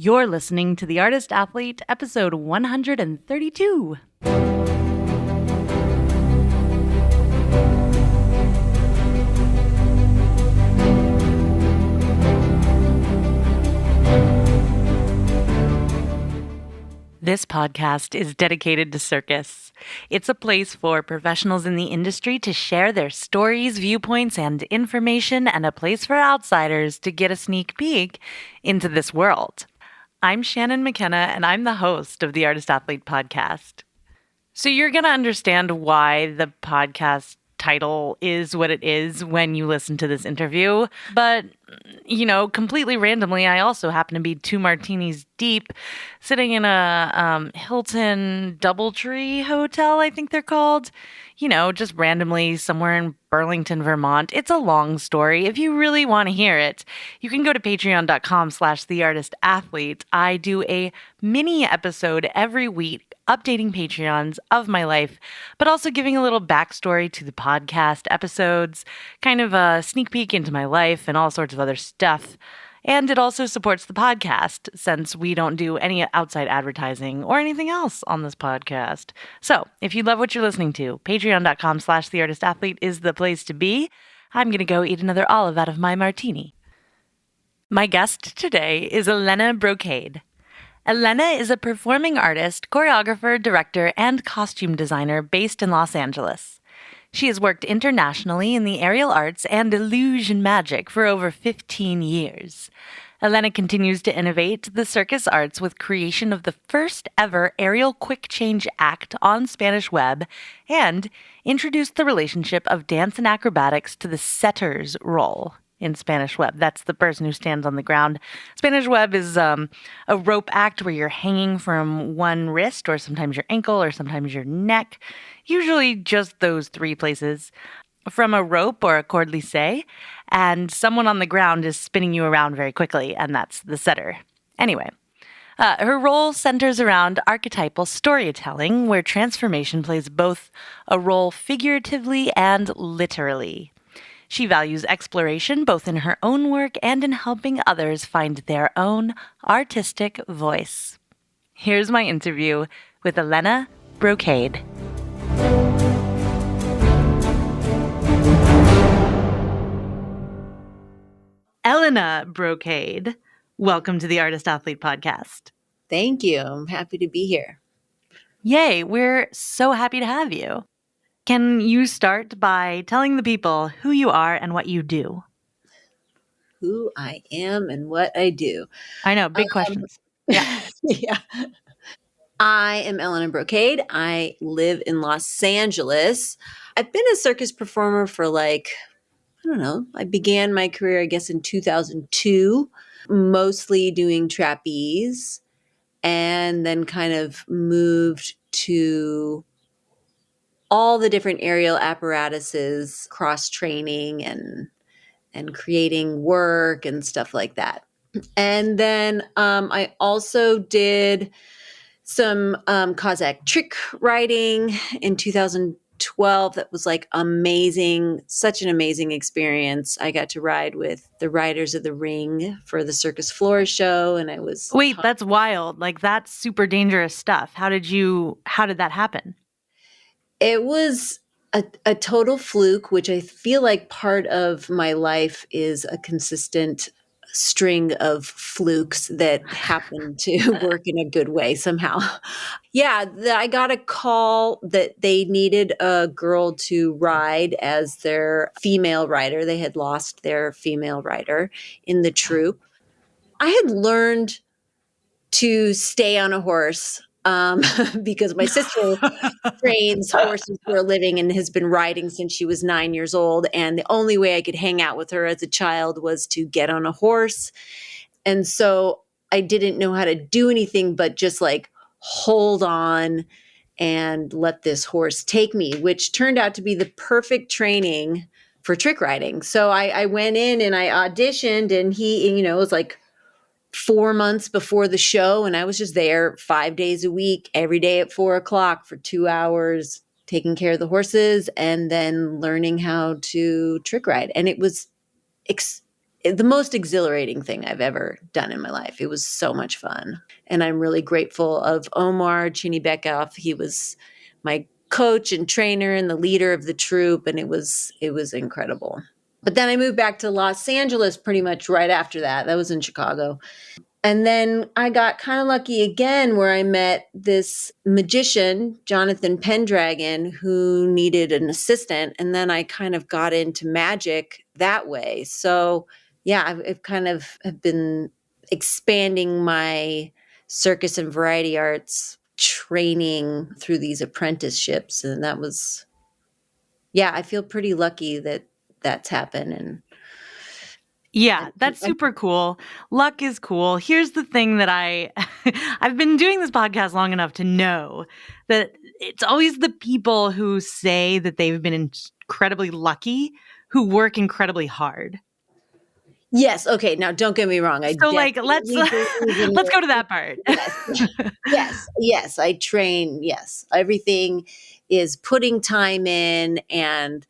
You're listening to The Artist Athlete, episode 132. This podcast is dedicated to Circus. It's a place for professionals in the industry to share their stories, viewpoints, and information, and a place for outsiders to get a sneak peek into this world. I'm Shannon McKenna, and I'm the host of the Artist Athlete podcast. So you're going to understand why the podcast title is what it is when you listen to this interview. But, completely randomly, I also happen to be 2 martinis deep, sitting in a Hilton Doubletree hotel, I think they're called. Just randomly somewhere in Burlington, Vermont. It's a long story. If you really want to hear it, you can go to patreon.com/theartistathlete. I do a mini episode every week updating Patreons of my life, but also giving a little backstory to the podcast episodes, kind of a sneak peek into my life and all sorts of other stuff. And it also supports the podcast since we don't do any outside advertising or anything else on this podcast. So if you love what you're listening to, patreon.com/theartistathlete is the place to be. I'm going to go eat another olive out of my martini. My guest today is Elena Brocade. Elena is a performing artist, choreographer, director, and costume designer based in Los Angeles. She has worked internationally in the aerial arts and illusion magic for over 15 years. Elena continues to innovate the circus arts with creation of the first ever aerial quick change act on Spanish web and introduced the relationship of dance and acrobatics to the setter's role in Spanish web. That's the person who stands on the ground. Spanish web is a rope act where you're hanging from one wrist or sometimes your ankle or sometimes your neck, usually just those 3 places, from a rope or a corde lissé, and someone on the ground is spinning you around very quickly, and that's the setter. Anyway, her role centers around archetypal storytelling, where transformation plays both a role figuratively and literally. She values exploration both in her own work and in helping others find their own artistic voice. Here's my interview with Elena Brocade. Elena Brocade, welcome to the Artist Athlete podcast. Thank you. I'm happy to be here. Yay, we're so happy to have you. Can you start by telling the people who you are and what you do? Who I am and what I do. I know, big questions. Yeah. Yeah. I am Elena Brocade. I live in Los Angeles. I've been a circus performer for I began my career, I guess, in 2002, mostly doing trapeze, and then kind of moved to all the different aerial apparatuses, cross-training and creating work and stuff like that. And then I also did some Cossack trick riding in 2012. That was amazing, such an amazing experience. I got to ride with the Riders of the Ring for the Circus Floor show, and I was... Wait, that's wild. That's super dangerous stuff. How did that happen? It was a total fluke, which I feel like part of my life is a consistent string of flukes that happen to work in a good way somehow. Yeah, I got a call that they needed a girl to ride as their female rider. They had lost their female rider in the troupe. I had learned to stay on a horse because my sister trains horses for a living and has been riding since she was 9 years old. And the only way I could hang out with her as a child was to get on a horse. And so I didn't know how to do anything but just hold on and let this horse take me, which turned out to be the perfect training for trick riding. So I went in and I auditioned, and it was 4 months before the show, and I was just there 5 days a week, every day at 4:00 for 2 hours, taking care of the horses and then learning how to trick ride. And it was the most exhilarating thing I've ever done in my life. It was so much fun. And I'm really grateful of Omar Chinibekoff. He was my coach and trainer and the leader of the troupe, and it was incredible. But then I moved back to Los Angeles pretty much right after that. That was in Chicago. And then I got kind of lucky again where I met this magician, Jonathan Pendragon, who needed an assistant. And then I kind of got into magic that way. So yeah, I've kind of have been expanding my circus and variety arts training through these apprenticeships. And that was, yeah, I feel pretty lucky that that's happened. And Yeah, that's super cool. Luck is cool. Here's the thing that I've been doing this podcast long enough to know that it's always the people who say that they've been incredibly lucky who work incredibly hard. Yes. Okay. Now, don't get me wrong. So, like, let's go to that part. Yes. I train. Yes, everything is putting time in and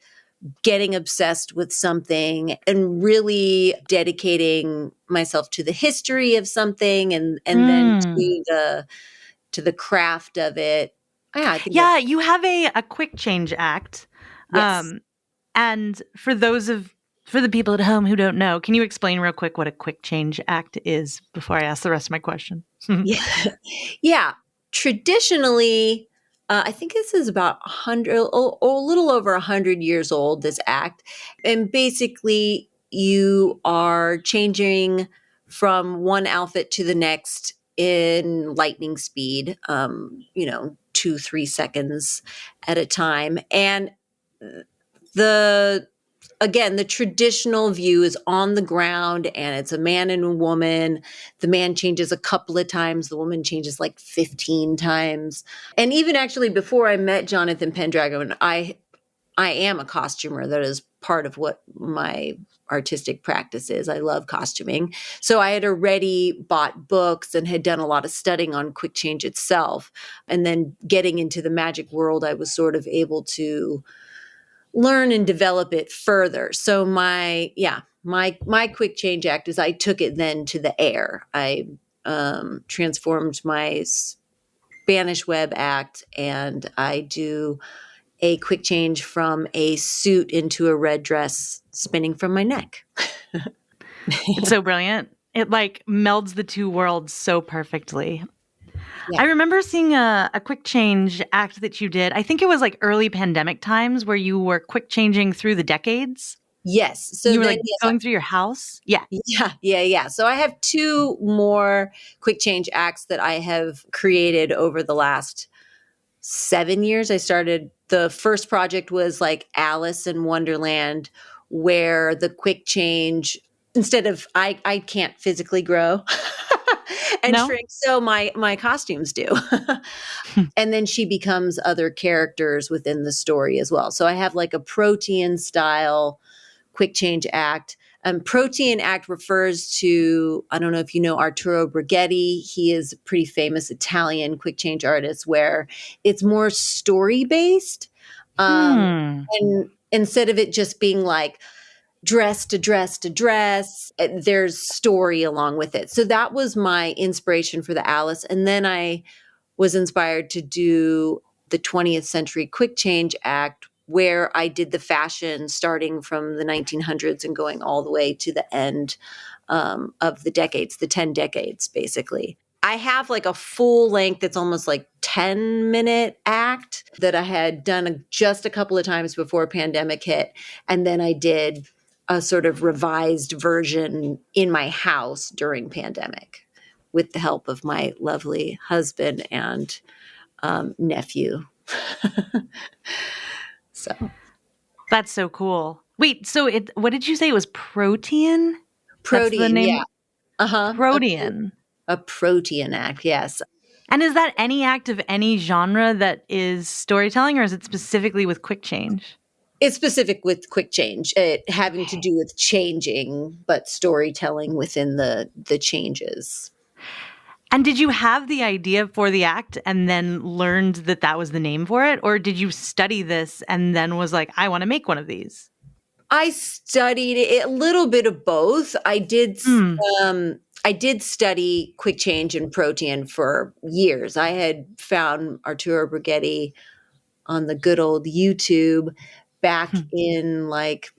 getting obsessed with something and really dedicating myself to the history of something and then to the craft of it. Yeah, I think you have a quick change act. Yes. And for the people at home who don't know, can you explain real quick what a quick change act is before I ask the rest of my question? Yeah. Traditionally, I think this is about 100 or a little over 100 years old, this act. And basically, you are changing from one outfit to the next in lightning speed, 2-3 seconds at a time. And the traditional view is on the ground and it's a man and a woman. The man changes a couple of times. The woman changes like 15 times. And even actually before I met Jonathan Pendragon, I am a costumer. That is part of what my artistic practice is. I love costuming. So I had already bought books and had done a lot of studying on quick change itself. And then getting into the magic world, I was sort of able to learn and develop it further. So my quick change act is I took it then to the air. I transformed my Spanish web act and I do a quick change from a suit into a red dress spinning from my neck. It's so brilliant. It like melds the two worlds so perfectly. Yeah. I remember seeing a quick change act that you did. I think it was like early pandemic times where you were quick changing through the decades. Yes. So you were like going through your house. Yeah. Yeah. So I have 2 more quick change acts that I have created over the last 7 years. The first project was like Alice in Wonderland, where the quick change, instead of, I can't physically grow and shrink, so my costumes do. And then she becomes other characters within the story as well. So I have like a protean style quick change act. Protean act refers to, I don't know if you know Arturo Brighetti. He is a pretty famous Italian quick change artist where it's more story based. And instead of it just being like dress to dress to dress, there's story along with it. So that was my inspiration for the Alice. And then I was inspired to do the 20th Century Quick Change Act, where I did the fashion starting from the 1900s and going all the way to the end of the decades, the 10 decades, basically. I have like a full length, it's almost like 10-minute act that I had done just a couple of times before pandemic hit. And then I did a sort of revised version in my house during pandemic with the help of my lovely husband and nephew. So that's so cool. Wait, so what did you say? It was Protean? Protean, that's the name? Yeah. Uh-huh. Protean. A protean act, yes. And is that any act of any genre that is storytelling, or is it specifically with quick change? It's specific with quick change, having to do with changing, but storytelling within the changes. And did you have the idea for the act and then learned that that was the name for it? Or did you study this and then was like, I want to make one of these? I studied a little bit of both. Mm. I did study quick change and protean for years. I had found Arturo Brighetti on the good old YouTube back in like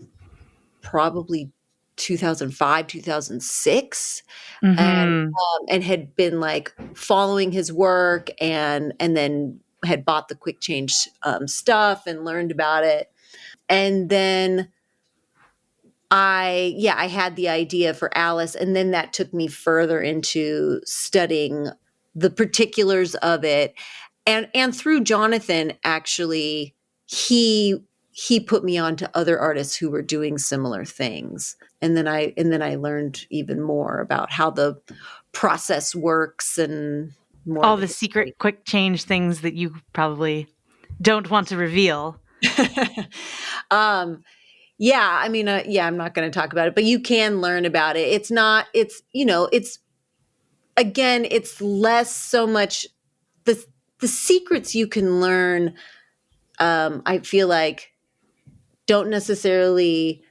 probably 2005, 2006, Mm-hmm. and had been like following his work and then had bought the quick change stuff and learned about it. And then I had the idea for Alice, and then that took me further into studying the particulars of it. And through Jonathan, actually, he put me on to other artists who were doing similar things. And then I learned even more about how the process works and more All of the the history. secret quick change things that you probably don't want to reveal. um Yeah, I mean, yeah, I'm not going to talk about it, but you can learn about it. It's not, it's, it's, again, it's less so much the, the secrets you can learn, I feel like don't necessarily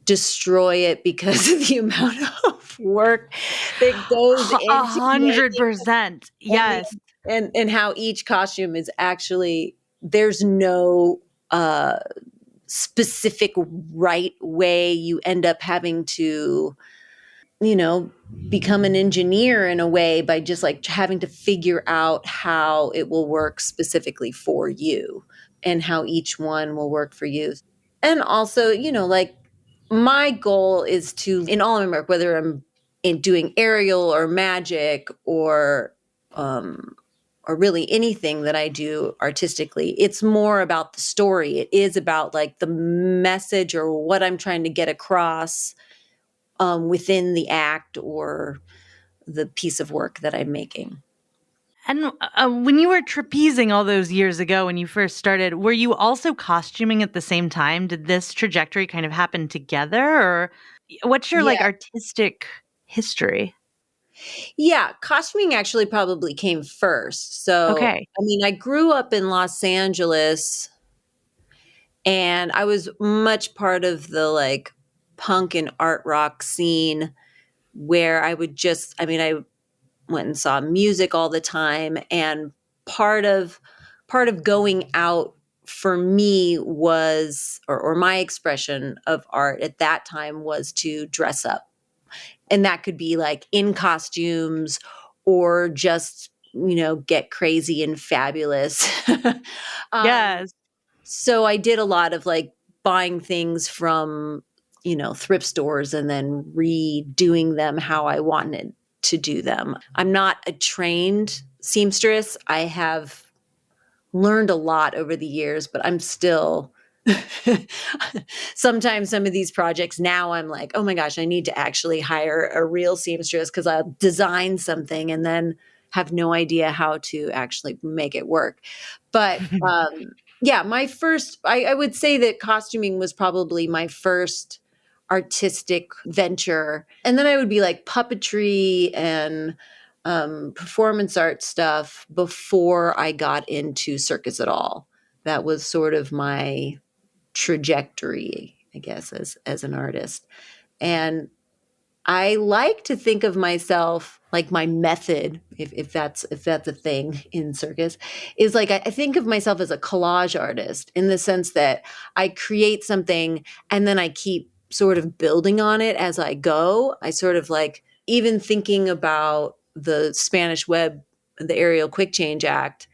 destroy it because of the amount of work that goes A into hundred making percent. and the, Yes. and how each costume is actually, there's no, specific right way. You end up having to, you know, become an engineer in a way by just like having to figure out how it will work specifically for you and how each one will work for you. And also, like my goal is to, in all of my work, whether I'm in doing aerial or magic um, or really anything that I do artistically, it's more about the story. It is about like the message or what I'm trying to get across within the act or the piece of work that I'm making. And when you were trapezing all those years ago when you first started, were you also costuming at the same time? Did this trajectory kind of happen together, or what's your like Yeah. artistic history? Yeah. Costuming actually probably came first. So, Okay. I mean, I grew up in Los Angeles and I was much part of the like punk and art rock scene where I went and saw music all the time. And part of, part of going out for me was, or my expression of art at that time was to dress up. And that could be like in costumes or just, get crazy and fabulous. um, Yes. so I did a lot of like buying things from, thrift stores and then redoing them how I wanted to do them. I'm not a trained seamstress. I have learned a lot over the years, but I'm still sometimes some of these projects now I'm like, oh my gosh, I need to actually hire a real seamstress because I'll design something and then have no idea how to actually make it work. But yeah, I would say that costuming was probably my first artistic venture. And then I would be like puppetry and performance art stuff before I got into circus at all. That was sort of my trajectory, I guess, as an artist. And I like to think of myself like my method, if that's a thing in circus, is like I think of myself as a collage artist in the sense that I create something and then I keep sort of building on it as I go. I sort of like even thinking about the Spanish Web, the Aerial Quick Change Act,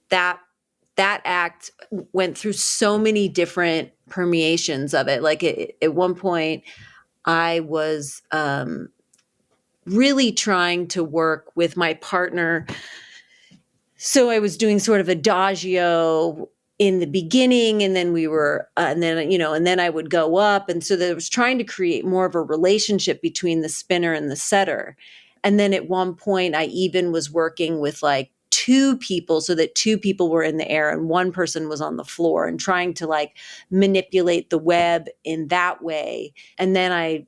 that that act went through so many different permeations of it. Like at one point, I was really trying to work with my partner. So I was doing sort of adagio in the beginning, and then and then I would go up. And so there was trying to create more of a relationship between the spinner and the setter. And then at one point, I even was working with like two people so that two people were in the air and one person was on the floor and trying to like manipulate the web in that way. And then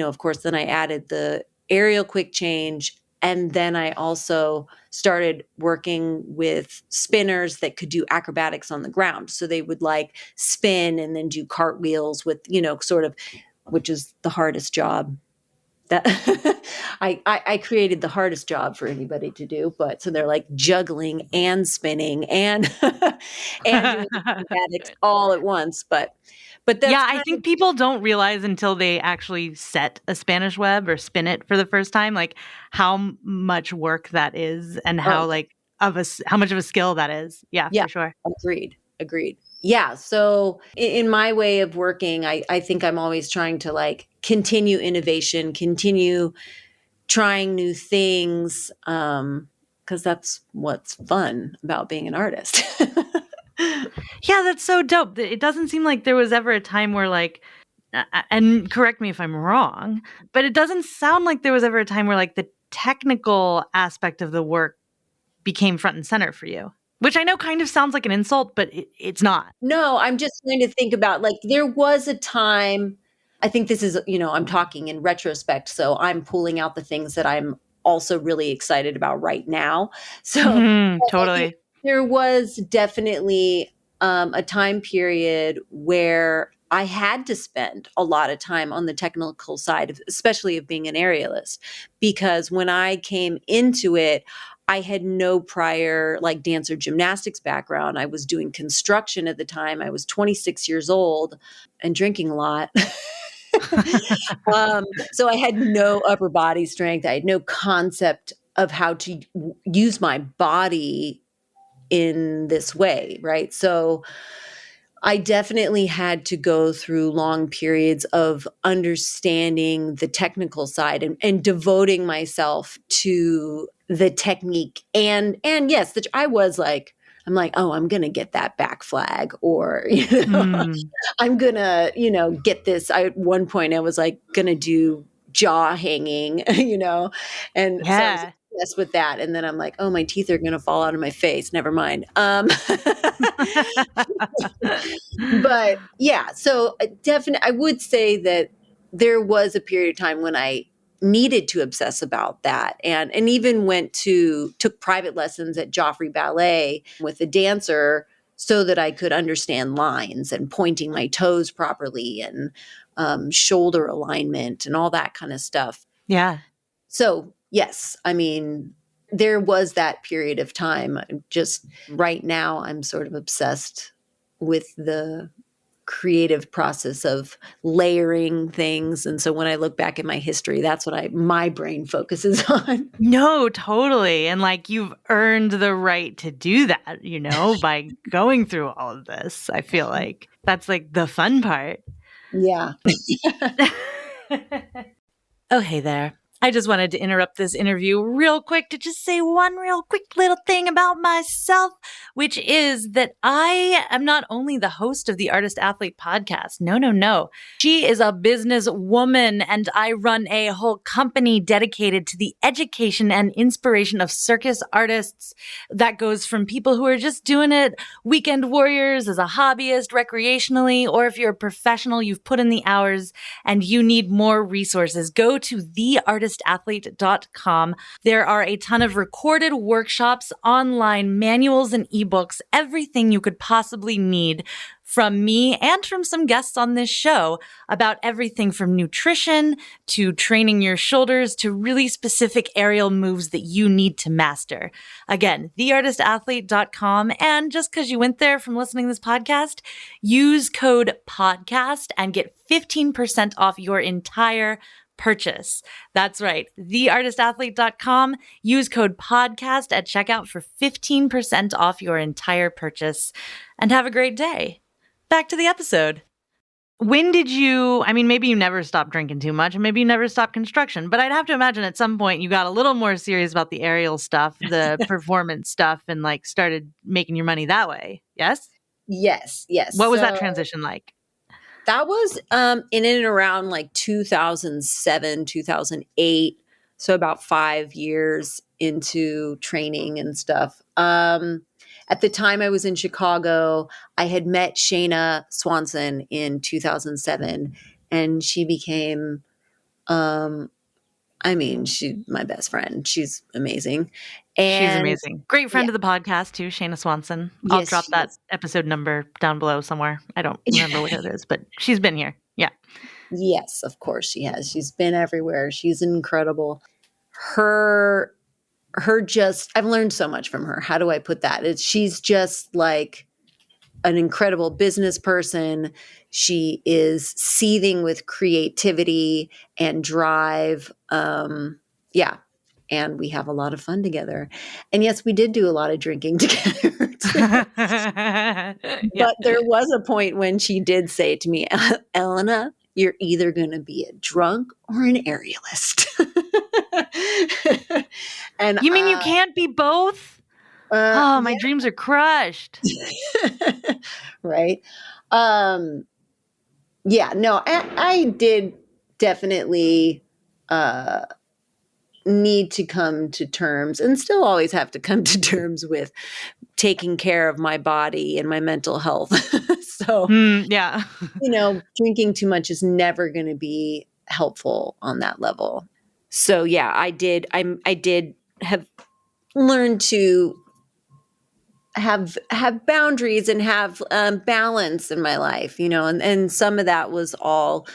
of course, then I added the aerial quick change And then I also started working with spinners that could do acrobatics on the ground. So they would like spin and then do cartwheels with, sort of, which is the hardest job that I created the hardest job for anybody to do. But so they're like juggling and spinning and and doing acrobatics all at once. But that's Yeah, I kind of think people don't realize until they actually set a Spanish web or spin it for the first time, like how much work that is and oh how how much of a skill that is. Yeah, yeah, for sure. agreed. Yeah. So in my way of working, I think I'm always trying to like continue innovation, continue trying new things, because that's what's fun about being an artist. Yeah, that's so dope. It doesn't seem like there was ever a time where and correct me if I'm wrong, but it doesn't sound like there was ever a time where like the technical aspect of the work became front and center for you, which I know kind of sounds like an insult, but it's not. No, I'm just trying to think about like there was a time, I think this is, I'm talking in retrospect, so I'm pulling out the things that I'm also really excited about right now. So I think Totally. there was definitely a time period where I had to spend a lot of time on the technical side, especially of being an aerialist, because when I came into it, I had no prior like dance or gymnastics background. I was doing construction at the time. I was 26 years old and drinking a lot. So I had no upper body strength. I had no concept of how to use my body in this way, right? So I definitely had to go through long periods of understanding the technical side and devoting myself to the technique. And yes, I was like, I'm like, oh, I'm gonna get that back flag, or Mm, I'm gonna, get this. At one point I was like gonna do jaw hanging, and so I was yeah. obsessed with that. And then I'm like, oh, my teeth are gonna fall out of my face. Never mind. But yeah, so definitely, I would say that there was a period of time when I needed to obsess about that, and even took private lessons at Joffrey Ballet with a dancer so that I could understand lines and pointing my toes properly and shoulder alignment and all that kind of stuff. Yeah. So yes, I mean, there was that period of time. Just right now, I'm sort of obsessed with the creative process of layering things. And so when I look back at my history, that's what my brain focuses on. No, totally. And like you've earned the right to do that, by going through all of this. I feel like that's like the fun part. Yeah. Oh, hey there. I just wanted to interrupt this interview real quick to just say one real quick little thing about myself, which is that I am not only the host of the Artist Athlete podcast. No, no, no. She is a business woman, and I run a whole company dedicated to the education and inspiration of circus artists. That goes from people who are just doing it, weekend warriors as a hobbyist, recreationally, or if you're a professional, you've put in the hours and you need more resources, go to theartistathlete.com. There are a ton of recorded workshops, online manuals and ebooks, everything you could possibly need from me and from some guests on this show about everything from nutrition to training your shoulders to really specific aerial moves that you need to master. Again, theartistathlete.com. And just because you went there from listening to this podcast, use code podcast and get 15% off your entire purchase. That's right. Theartistathlete.com. Use code podcast at checkout for 15% off your entire purchase. And have a great day. Back to the episode. When did maybe you never stopped drinking too much and maybe you never stopped construction, but I'd have to imagine at some point you got a little more serious about the aerial stuff, the performance stuff, and like started making your money that way. Yes? Yes. What was that transition like? That was in and around like 2007, 2008. So about 5 years into training and stuff. At the time I was in Chicago, I had met Shayna Swanson in 2007, and she became, I mean, she's my best friend. She's amazing. She's And amazing. Great yeah, friend of the podcast too, Shayna Swanson. I'll yes, drop she that is. episode number down below somewhere. I don't remember what it is, but she's been here. Yeah. Yes, of course she has. She's been everywhere. She's incredible. Her her just I've learned so much from her. How do I put that? She's just like an incredible business person. She is seething with creativity and drive. Yeah. And we have a lot of fun together. And yes, we did do a lot of drinking together too. Yeah. But there was a point when she did say to me, Elena, you're either going to be a drunk or an aerialist. And You mean you can't be both? Oh, my yeah, dreams are crushed. right. Yeah, no, I did definitely uh, need to come to terms and still always have to come to terms with taking care of my body and my mental health. So, Yeah. drinking too much is never going to be helpful on that level. So, yeah, I did have learned to have boundaries and have balance in my life, and some of that was all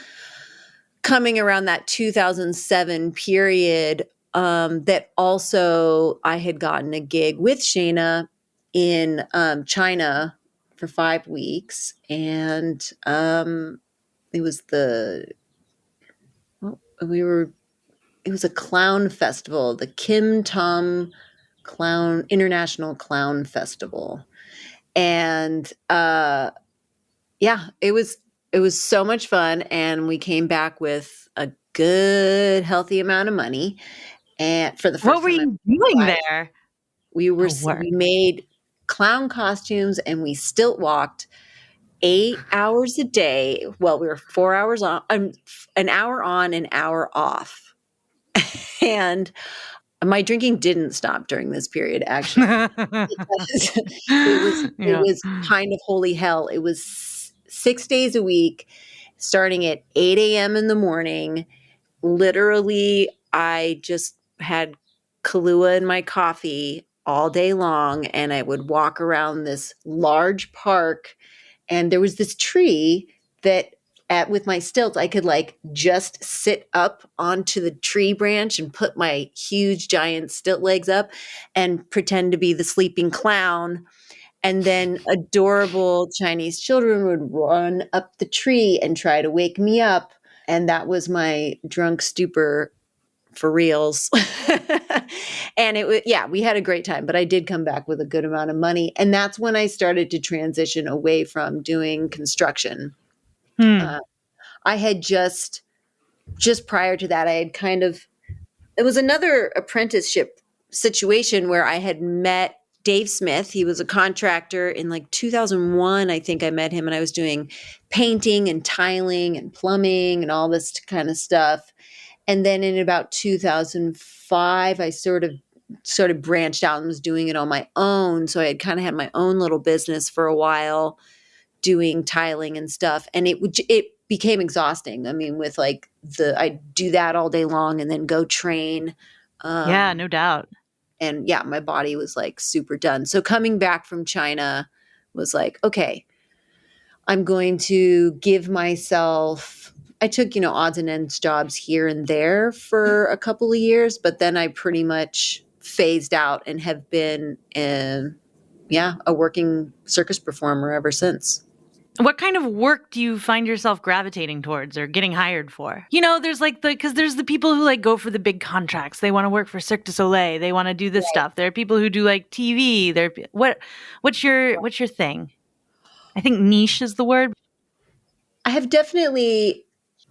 coming around that 2007 period. That also I had gotten a gig with Shayna in China for 5 weeks, and it was we were it was a clown festival, the Kim Tom Clown International Clown Festival, and yeah, it was so much fun, and we came back with a good healthy amount of money, and for the What first were time in you my doing life, there? Oh, we word. made clown costumes and we stilt walked 8 hours a day. Well, we were 4 hours on, an hour on, an hour off, and my drinking didn't stop during this period, actually, because it Yeah. was kind of holy hell. It was 6 days a week, starting at 8 a.m. in the morning. Literally, I just had Kahlua in my coffee all day long, and I would walk around this large park, and there was this tree that with my stilts, I could like just sit up onto the tree branch and put my huge giant stilt legs up and pretend to be the sleeping clown. And then adorable Chinese children would run up the tree and try to wake me up. And that was my drunk stupor for reals. And it was, yeah, we had a great time, but I did come back with a good amount of money. And that's when I started to transition away from doing construction. Hmm. Uh, I had just prior to that, I had it was another apprenticeship situation where I had met Dave Smith. He was a contractor in like 2001. I think I met him, and I was doing painting and tiling and plumbing and all this kind of stuff. And then in about 2005, I sort of branched out and was doing it on my own. So I had kind of had my own little business for a while doing tiling and stuff. And it became exhausting. I mean, with like I do that all day long and then go train. Yeah, Um, no doubt. and yeah, my body was like super done. So coming back from China was like, okay, I'm going to give myself. I took, odds and ends jobs here and there for a couple of years, but then I pretty much phased out and have been, a working circus performer ever since. What kind of work do you find yourself gravitating towards or getting hired for? There's like because there's the people who like go for the big contracts. They want to work for Cirque du Soleil. They want to do this Right. stuff. There are people who do like TV. What's your thing? I think niche is the word. I have definitely,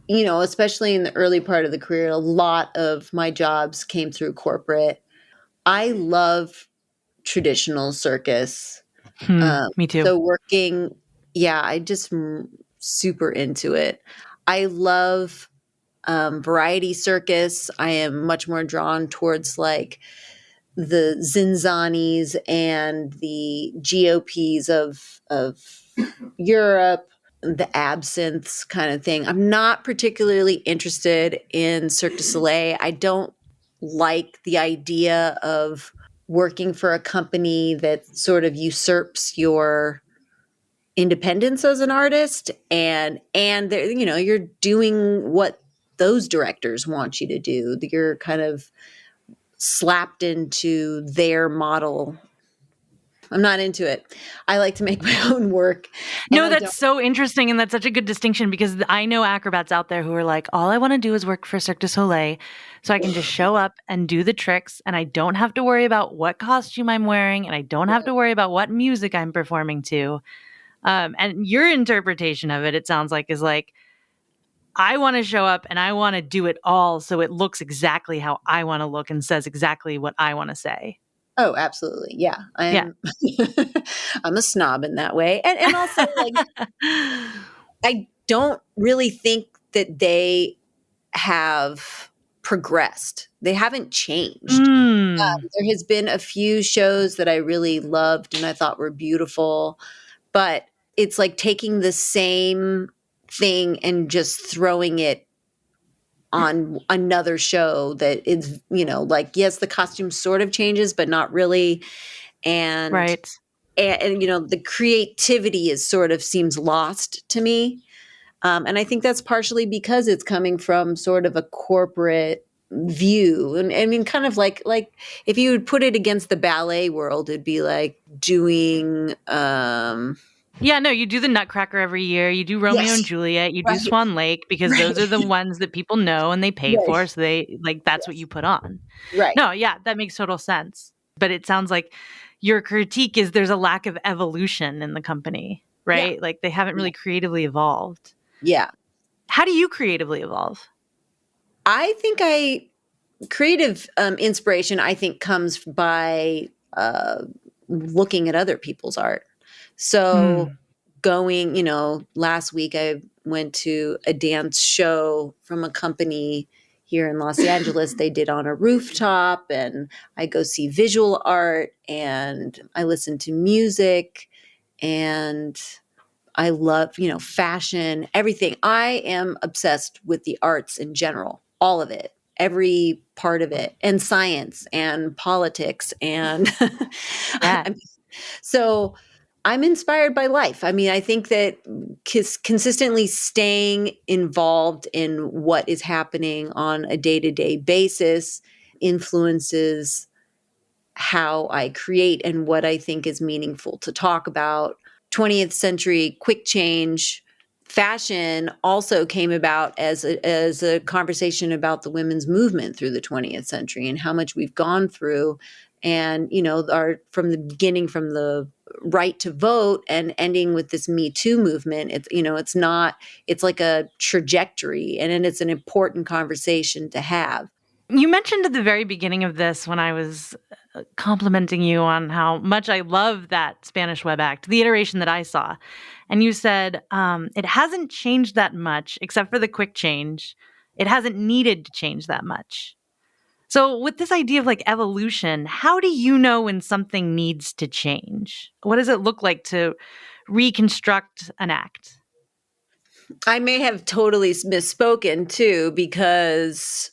especially in the early part of the career, a lot of my jobs came through corporate. I love traditional circus. Me too. So working, yeah, I just super into it. I love variety circus. I am much more drawn towards like the Zinzanis and the GOPs of Europe. the absinthe kind of thing. I'm not particularly interested in Cirque du Soleil. I don't like the idea of working for a company that sort of usurps your independence as an artist, and you know, you're doing what those directors want you to do. You're kind of slapped into their model. I'm not into it. I like to make my own work, and No, I that's don't. so interesting. And that's such a good distinction because I know acrobats out there who are like, all I want to do is work for Cirque du Soleil so I can just show up and do the tricks. And I don't have to worry about what costume I'm wearing. And I don't have to worry about what music I'm performing to. And your interpretation of it, it sounds like, is like, I want to show up and I want to do it all so it looks exactly how I want to look and says exactly what I want to say. Oh, absolutely. Yeah. Yeah. I'm a snob in that way. And also, like, I don't really think that they have progressed. They haven't changed. Mm, There has been a few shows that I really loved and I thought were beautiful, but it's like taking the same thing and just throwing it on another show that is, you know, like, yes, the costume sort of changes, but not really. And right. and you know, the creativity is sort of seems lost to me. And I think that's partially because it's coming from sort of a corporate view. And I mean, kind of like if you would put it against the ballet world, it'd be like doing Yeah, no, you do the Nutcracker every year. You do Romeo and yes, Juliet. You do right, Swan Lake because right, those are the ones that people know and they pay right, for. So they like that's what yes, you put on. right. No, yeah, that makes total sense. But it sounds like your critique is there's a lack of evolution in the company, Yeah, right? Like they haven't yeah, really creatively evolved. yeah. How do you creatively evolve? I think I creative inspiration, I think, comes by looking at other people's art. So Mm. going, you know, last week I went to a dance show from a company here in Los Angeles. They did on a rooftop, and I go see visual art and I listen to music, and I love, you know, fashion, everything. I am obsessed with the arts in general, all of it, every part of it, and science and politics. And Yeah. so I'm inspired by life. I mean, I think that consistently staying involved in what is happening on a day to day basis influences how I create and what I think is meaningful to talk about. 20th century quick change fashion also came about as a conversation about the women's movement through the 20th century and how much we've gone through, and you know, our from the beginning, from the right to vote and ending with this Me Too movement. It's, you know, it's not, it's like a trajectory, and it's an important conversation to have. You mentioned at the very beginning of this when I was complimenting you on how much I love that Spanish web act, the iteration that I saw. And you said, it hasn't changed that much, except for the quick change. It hasn't needed to change that much. So, with this idea of like evolution, how do you know when something needs to change? What does it look like to reconstruct an act? I may have totally misspoken too, because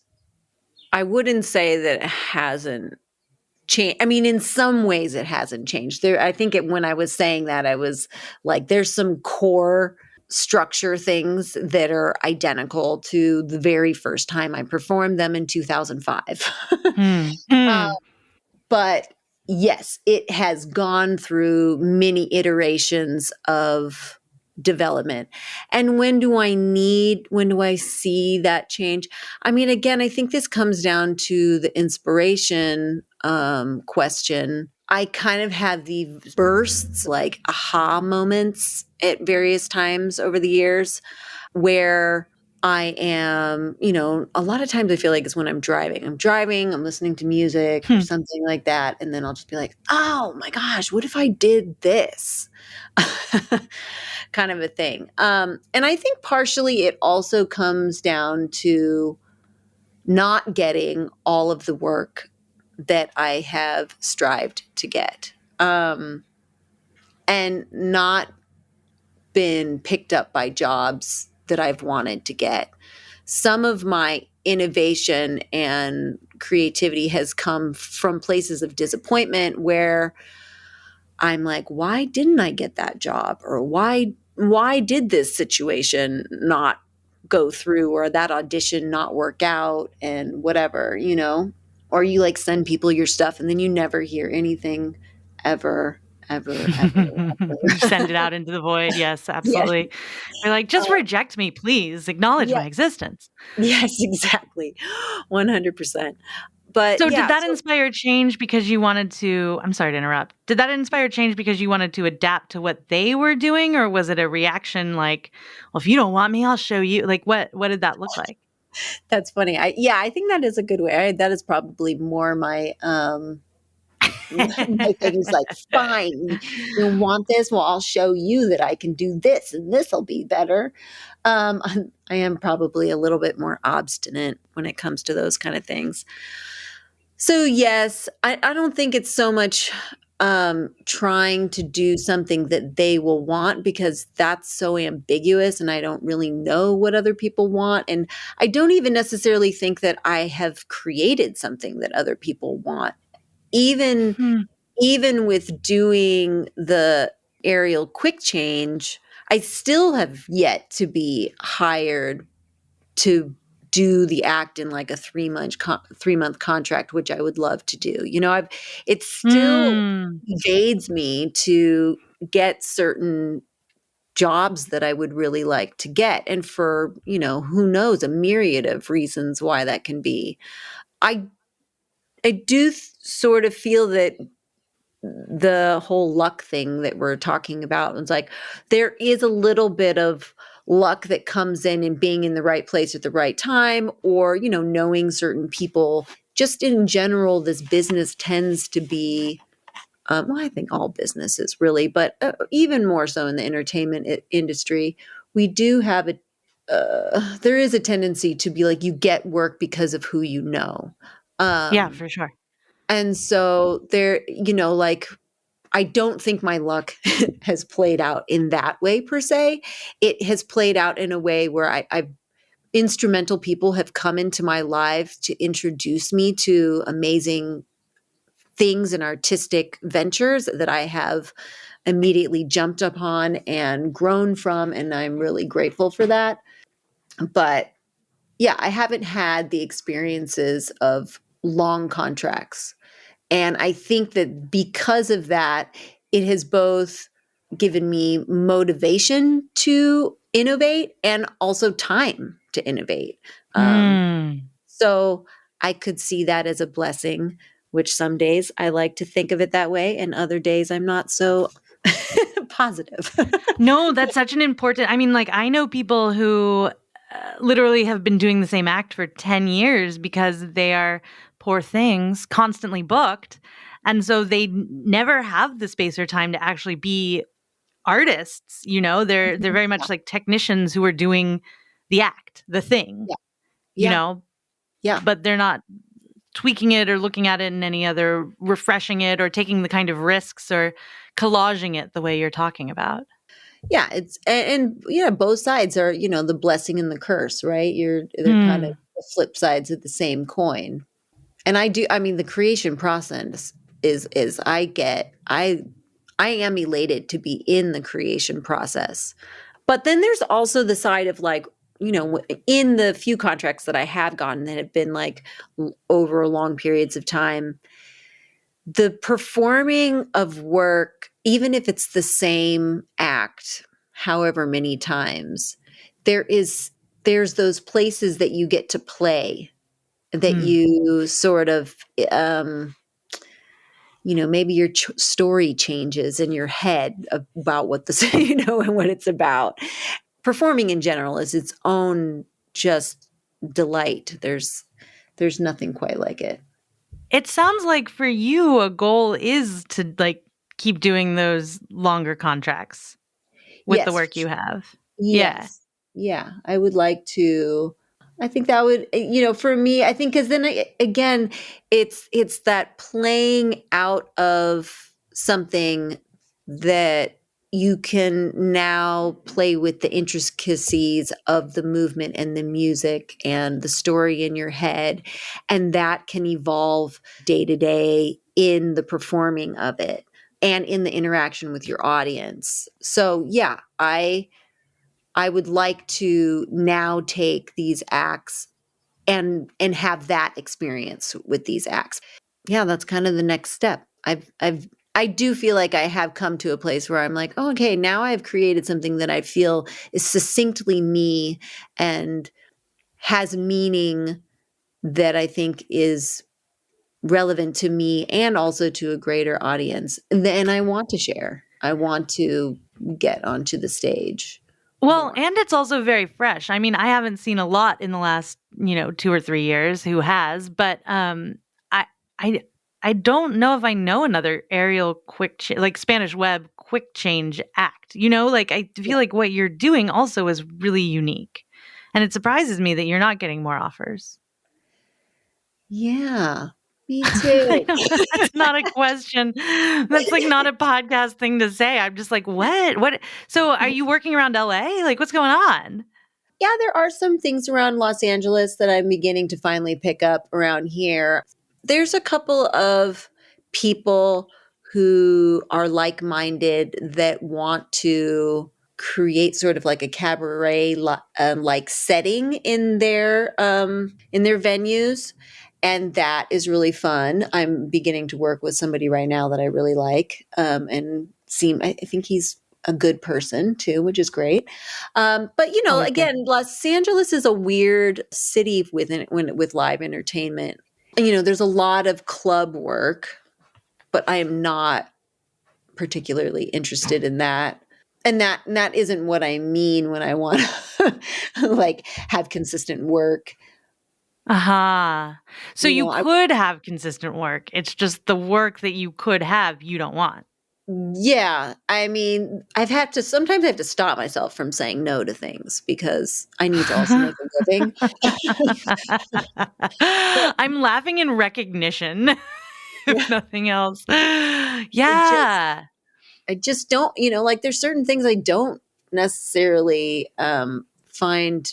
I wouldn't say that it hasn't changed. I mean, in some ways it hasn't changed. There, I think when I was saying that, I was like, there's some core structure things that are identical to the very first time I performed them in 2005. Hmm. uh, Hmm. but yes, it has gone through many iterations of development. And when do I see that change? I mean, again, I think this comes down to the inspiration question. I kind of have these bursts, like aha moments at various times over the years, where I am, you know, a lot of times I feel like it's when I'm driving. I'm driving, I'm listening to music or Hmm. something like that. And then I'll just be like, oh my gosh, what if I did this? Kind of a thing. And I think partially it also comes down to not getting all of the work that I have strived to get. And not been picked up by jobs that I've wanted to get. Some of my innovation and creativity has come from places of disappointment where I'm like, why didn't I get that job? Or why did this situation not go through, or that audition not work out, and whatever, or you like send people your stuff and then you never hear anything ever, ever, ever, You ever. send it out into the void. Yes, Yeah. absolutely. You're like, just reject me, please. Acknowledge Yeah. my existence. Yes, exactly. 100%. But So did yeah, that so inspire change because you wanted to I'm sorry to interrupt. Did that inspire change because you wanted to adapt to what they were doing, or was it a reaction like, well, if you don't want me, I'll show you? Like what did that look like? that's funny. I think that is a good way. That is probably more my my thing is like, fine, you want this? Well, I'll show you that I can do this and this will be better. I am probably a little bit more obstinate when it comes to those kind of things. So yes, I don't think it's so much trying to do something that they will want, because that's so ambiguous and I don't really know what other people want. And I don't even necessarily think that I have created something that other people want. Even Hmm. even with doing the aerial quick change, I still have yet to be hired to do the act in like a 3-month contract, which I would love to do. It still Hmm. evades me to get certain jobs that I would really like to get. And for, who knows, a myriad of reasons why that can be. I I do sort of feel that the whole luck thing that we're talking about, it's like there is a little bit of luck that comes in and being in the right place at the right time, or knowing certain people. Just in general, this business tends to be, well, I think all businesses really, but even more so in the entertainment industry, we do have there is a tendency to be like, you get work because of who you know. Yeah, um for sure. and so there, like, I don't think my luck has played out in that way per se. It has played out in a way where I've instrumental people have come into my life to introduce me to amazing things and artistic ventures that I have immediately jumped upon and grown from. And I'm really grateful for that. But yeah, I haven't had the experiences of long contracts. And I think that because of that, it has both given me motivation to innovate and also time to innovate. Um, Hmm. so I could see that as a blessing, which some days I like to think of it that way, and other days I'm not so positive. No, that's such an important I mean, like, I know people who, literally have been doing the same act for 10 years because they are, poor things, constantly booked, and so they never have the space or time to actually be artists, They're very Yeah, much like technicians who are doing the act, the thing, yeah, you yeah, know, yeah. but they're not tweaking it or looking at it in any other refreshing it or taking the kind of risks or collaging it the way you're talking about. Yeah, it's and yeah, both sides are, the blessing and the curse, right? They're kind of Hmm. the flip sides of the same coin. And I mean, the creation process is I am elated to be in the creation process. But then there's also the side of like, in the few contracts that I have gotten that have been like over long periods of time, the performing of work, even if it's the same act, however many times, there is there's those places that you get to play, that Hmm. you sort of, maybe your story changes in your head about what the, and what it's about. Performing in general is its own just delight. There's nothing quite like it. It sounds like for you, a goal is to like keep doing those longer contracts with the Yes, work you have. Yeah. yes, yeah. I would like to. I think that would, for me, I think, because then again, it's that playing out of something that you can now play with the intricacies of the movement and the music and the story in your head. And that can evolve day to day in the performing of it and in the interaction with your audience. So, yeah, I would like to now take these acts and have that experience with these acts. Yeah, that's kind of the next step. I do feel like I have come to a place where I'm like, oh, okay, now I've created something that I feel is succinctly me and has meaning that I think is relevant to me and also to a greater audience. And I want to share. I want to get onto the stage Well, more. and it's also very fresh. I mean, I haven't seen a lot in the last, 2 or 3 years. Who has? But I I I don't know if I know another aerial like Spanish web quick change act. Like I feel like what you're doing also is really unique. And it surprises me that you're not getting more offers. Yeah, me I too. know that's not a question. That's like not a podcast thing to say. I'm just like, "What? What?" So, are you working around LA? Like, what's going on? Yeah, there are some things around Los Angeles that I'm beginning to finally pick up around here. There's a couple of people who are like minded that want to create sort of like a cabaret like setting in their venues, and that is really fun. I'm beginning to work with somebody right now that I really like, and I think he's a good person too, which is great. But Always good. again, Los Angeles is a weird city with live entertainment. There's a lot of club work, but I am not particularly interested in that. And that isn't what I mean when I want to like have consistent work. Aha. So you I could have consistent work. It's just the work that you could have, you don't want. Yeah, I mean, sometimes I have to stop myself from saying no to things because I need to also make a living. But I'm laughing in recognition, if yeah, nothing else. I just Yeah. I just don't, like there's certain things I don't necessarily find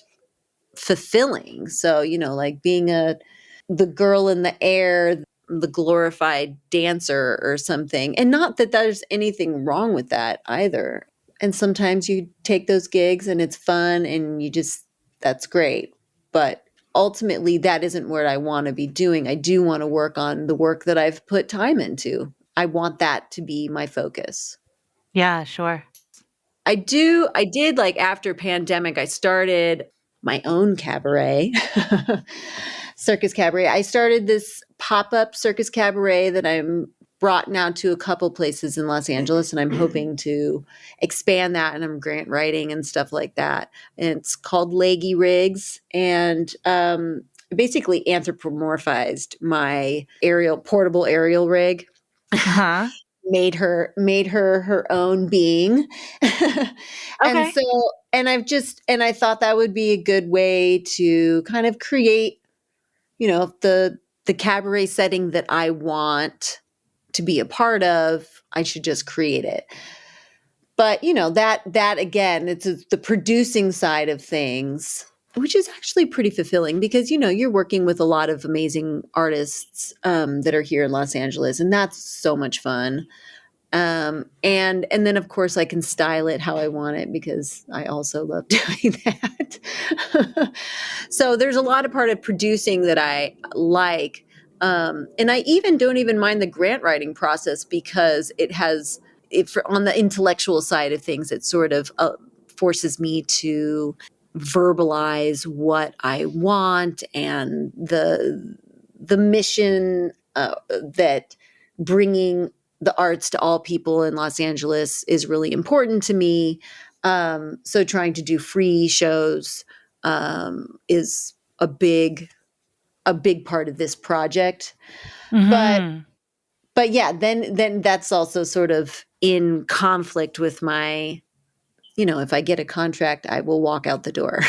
fulfilling. So, like being the girl in the air, the glorified dancer or something. And not that there's anything wrong with that either. And sometimes you take those gigs and it's fun and that's great. But ultimately, that isn't what I want to be doing. I do want to work on the work that I've put time into. I want that to be my focus. Yeah, sure. I did like after pandemic, I started my own cabaret, circus cabaret. I started this pop-up circus cabaret that I'm brought now to a couple places in Los Angeles, and I'm hoping to expand that, and I'm grant writing and stuff like that. And it's called Leggy Rigs, and basically anthropomorphized my portable aerial rig, Uh-huh. made her own being. and Okay. so and I thought that would be a good way to kind of create, the cabaret setting that I want to be a part of. I should just create it. But that again, it's the producing side of things, which is actually pretty fulfilling because you're working with a lot of amazing artists that are here in Los Angeles, and that's so much fun. And then of course I can style it how I want it because I also love doing that. So there's a lot of part of producing that I like. And I even don't even mind the grant writing process because on the intellectual side of things, it sort of forces me to verbalize what I want and the mission that bringing the arts to all people in Los Angeles is really important to me. So trying to do free shows is a big part of this project. But Mhm. but yeah, then that's also sort of in conflict with my, if I get a contract, I will walk out the door.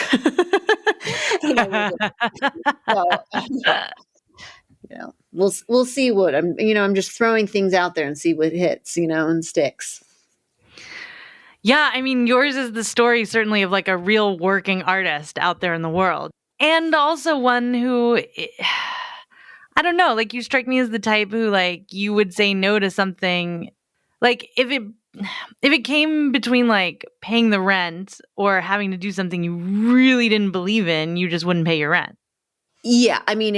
And I will go. So we'll see I'm just throwing things out there and see what hits, and sticks. Yeah, I mean, yours is the story certainly of like a real working artist out there in the world. And also one who I don't know, like you strike me as the type who like you would say no to something like if it came between like paying the rent or having to do something you really didn't believe in, you just wouldn't pay your rent. Yeah, I mean,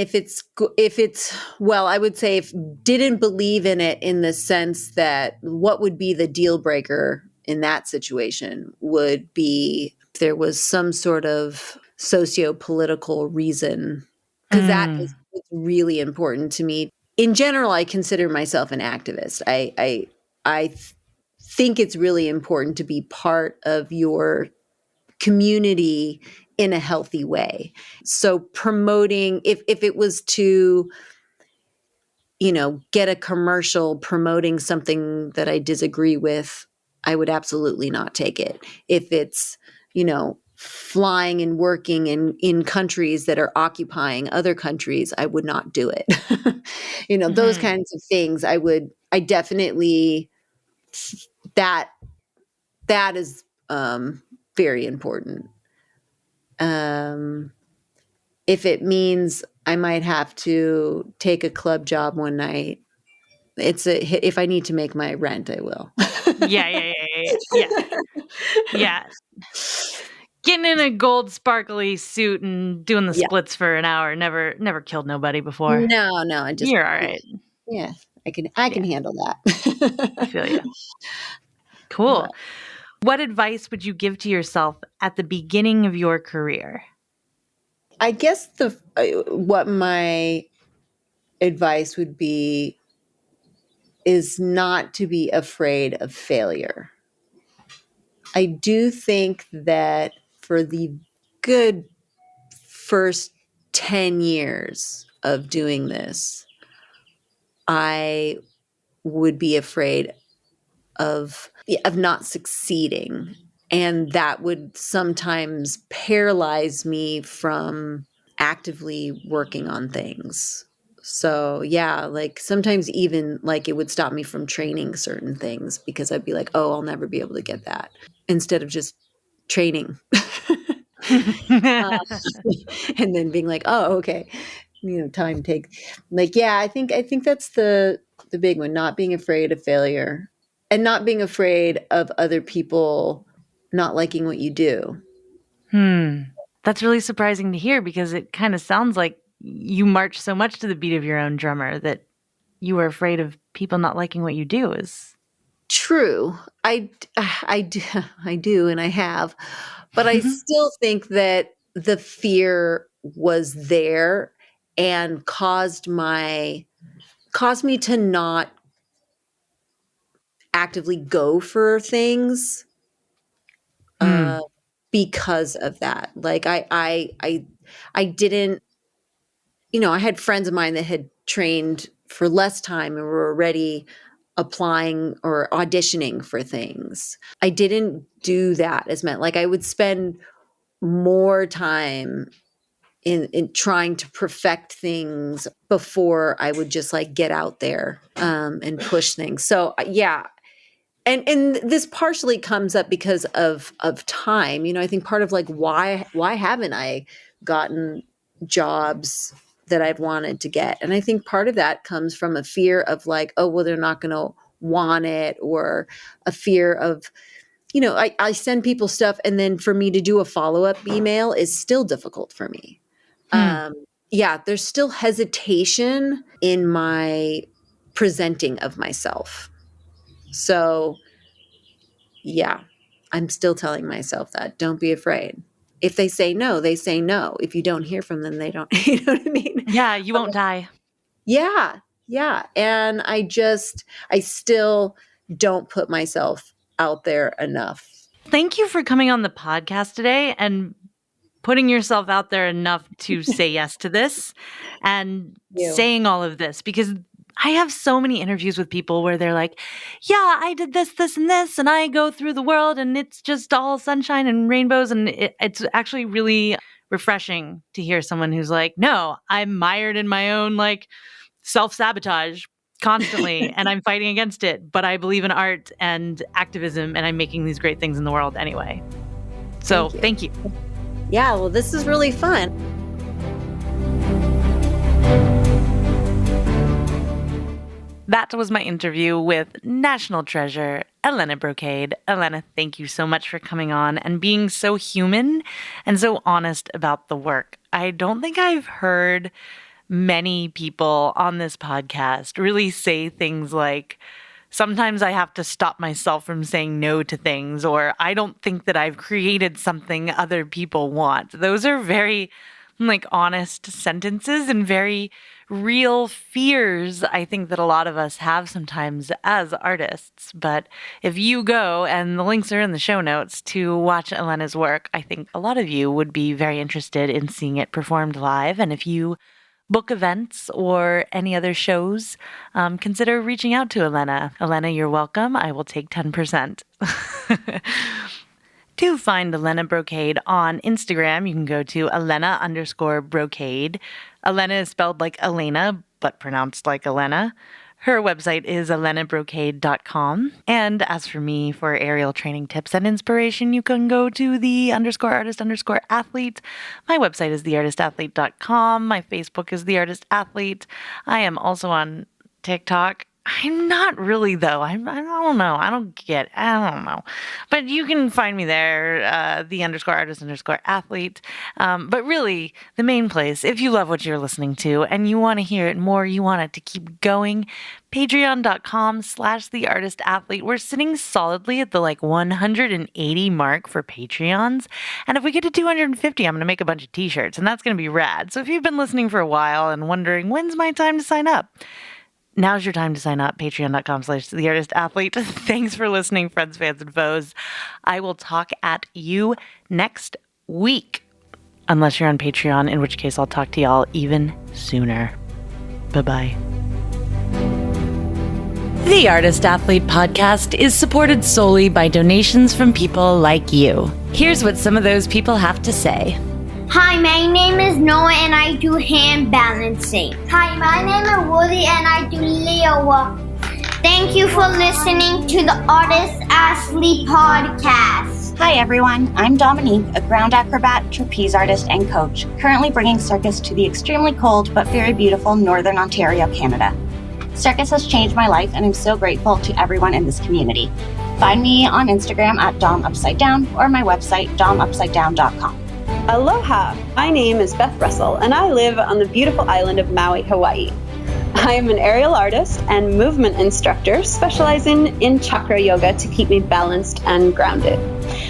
well, I would say if didn't believe in it in the sense that what would be the deal breaker in that situation would be if there was some sort of socio-political reason, because that is Mm. what's really important to me. In general, I consider myself an activist. I think it's really important to be part of your community in a healthy way. So promoting, if it was to, get a commercial promoting something that I disagree with, I would absolutely not take it. If it's, flying and working in countries that are occupying other countries, I would not do it. Those Mhm. kinds of things I definitely, that that is very important. Um, if it means I might have to take a club job one night, if I need to make my rent, I will. Yeah, yeah, yeah, yeah, yeah. Yeah. Getting in a gold sparkly suit and doing the Yeah. splits for an hour never killed nobody before. No, no, I just You're all right. yeah, I can Yeah, handle I that. feel you. Cool. But What advice would you give to yourself at the beginning of your career? I guess what my advice would be is not to be afraid of failure. I do think that for the good first 10 years of doing this, I would be afraid of not succeeding, and that would sometimes paralyze me from actively working on things. So yeah, like sometimes even like it would stop me from training certain things because I'd be like, oh, I'll never be able to get that, instead of just training. uh, and then being like, oh, okay, time take. Like, yeah, I think that's the big one, not being afraid of failure and not being afraid of other people not liking what you do. Hmm. That's really surprising to hear because it kind of sounds like you march so much to the beat of your own drummer that you were afraid of people not liking what you do is True. I do and I have, but I still think that the fear was there and caused me to not actively go for things uh, Hmm. because of that. Like I didn't, I had friends of mine that had trained for less time and were already applying or auditioning for things. I didn't do that as much. Like I would spend more time in trying to perfect things before I would just like get out there and push things. So yeah, and this partially comes up because of time. I think part of like why haven't I gotten jobs that I've wanted to get? And I think part of that comes from a fear of like, oh well, they're not going to want it, or a fear of, I send people stuff and then for me to do a follow-up email is still difficult for me. Hmm. um yeah, there's still hesitation in my presenting of myself. So yeah, I'm still telling myself that. Don't be afraid. If they say no, they say no. If you don't hear from them, they don't. You know what I mean? Yeah, you won't die. Yeah, yeah. And I still don't put myself out there enough. Thank you for coming on the podcast today and putting yourself out there enough to say yes to this and You. saying all of this because I have so many interviews with people where they're like, yeah, I did this, this, and this, and I go through the world and it's just all sunshine and rainbows. And it's actually really refreshing to hear someone who's like, no, I'm mired in my own like self sabotage. constantly, and I'm fighting against it, but I believe in art and activism, and I'm making these great things in the world anyway. So thank you. Yeah, well, this is really fun. That was my interview with national treasure, Elena Brocade. Elena, thank you so much for coming on and being so human and so honest about the work. I don't think I've heard many people on this podcast really say things like, sometimes I have to stop myself from saying no to things, or I don't think that I've created something other people want. Those are very honest sentences and very real fears I think that a lot of us have sometimes as artists. But if you go, and the links are in the show notes, to watch Elena's work, I think a lot of you would be very interested in seeing it performed live. And if you book events or any other shows, consider reaching out to Elena. Elena, you're welcome. I will take 10%. To find Elena Brocade on Instagram, you can go to Elena_Brocade. Elena is spelled like Elena, but pronounced like Elena. Her website is elenabrocade.com. And as for me, for aerial training tips and inspiration, you can go to the _artist_athlete. My website is theartistathlete.com. My Facebook is The Artist Athlete. I am also on TikTok. I'm not really, though. I don't know. I don't know. But you can find me there, the _artist_athlete. But really, the main place, if you love what you're listening to and you want to hear it more, you want it to keep going, patreon.com/theartistathlete. We're sitting solidly at the 180 mark for Patreons. And if we get to 250, I'm going to make a bunch of t-shirts, and that's going to be rad. So if you've been listening for a while and wondering, when's my time to sign up? Now's your time to sign up, patreon.com/theartistathlete. Thanks for listening, friends, fans, and foes. I will talk at you next week. Unless you're on Patreon, in which case I'll talk to y'all even sooner. Bye-bye. The Artist Athlete podcast is supported solely by donations from people like you. Here's what some of those people have to say. Hi, my name is Noah and I do hand balancing. Hi, my name is Woody and I do Leo walk. Thank you for listening to the Artist Athlete podcast. Hi everyone, I'm Dominique, a ground acrobat, trapeze artist, and coach, currently bringing circus to the extremely cold but very beautiful Northern Ontario, Canada. Circus has changed my life and I'm so grateful to everyone in this community. Find me on Instagram at DomUpsideDown or my website domupsidedown.com. Aloha! My name is Beth Russell, and I live on the beautiful island of Maui, Hawaii. I am an aerial artist and movement instructor specializing in chakra yoga to keep me balanced and grounded.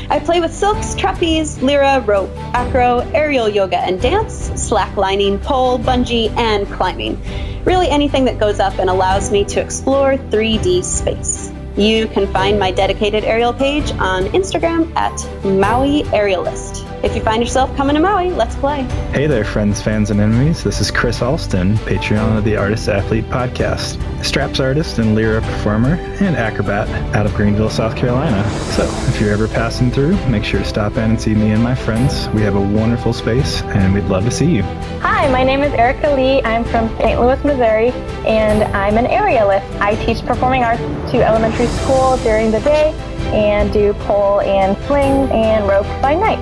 I play with silks, trapeze, lyra, rope, acro, aerial yoga and dance, slacklining, pole, bungee, and climbing. Really anything that goes up and allows me to explore 3D space. You can find my dedicated aerial page on Instagram at Maui Aerialist. If you find yourself coming to Maui, let's play. Hey there, friends, fans, and enemies. This is Chris Alston, Patreon of the Artist Athlete podcast, straps artist and lyra performer and acrobat out of Greenville, South Carolina. So if you're ever passing through, make sure to stop in and see me and my friends. We have a wonderful space and we'd love to see you. Hi, my name is Erica Lee. I'm from St. Louis, Missouri, and I'm an aerialist. I teach performing arts to elementary school during the day and do pole and swing and rope by night.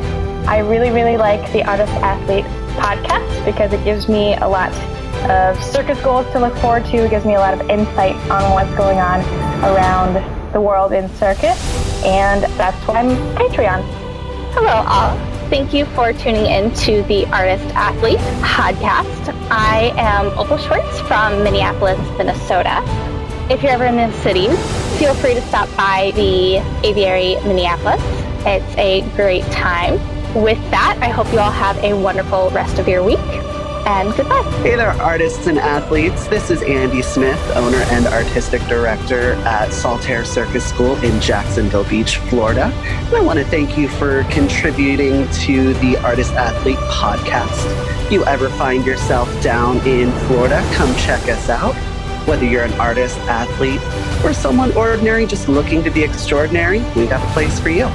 I really, really like the Artist Athlete podcast because it gives me a lot of circus goals to look forward to. It gives me a lot of insight on what's going on around the world in circus, and that's why I'm Patreon. Hello all. Thank you for tuning in to the Artist Athlete podcast. I am Opal Schwartz from Minneapolis, Minnesota. If you're ever in the cities, feel free to stop by the Aviary Minneapolis. It's a great time. With that, I hope you all have a wonderful rest of your week, and goodbye. Hey there, artists and athletes. This is Andy Smith, owner and artistic director at Saltaire Circus School in Jacksonville Beach, Florida. And I want to thank you for contributing to the Artist Athlete podcast. If you ever find yourself down in Florida, come check us out. Whether you're an artist, athlete, or someone ordinary just looking to be extraordinary, we got a place for you.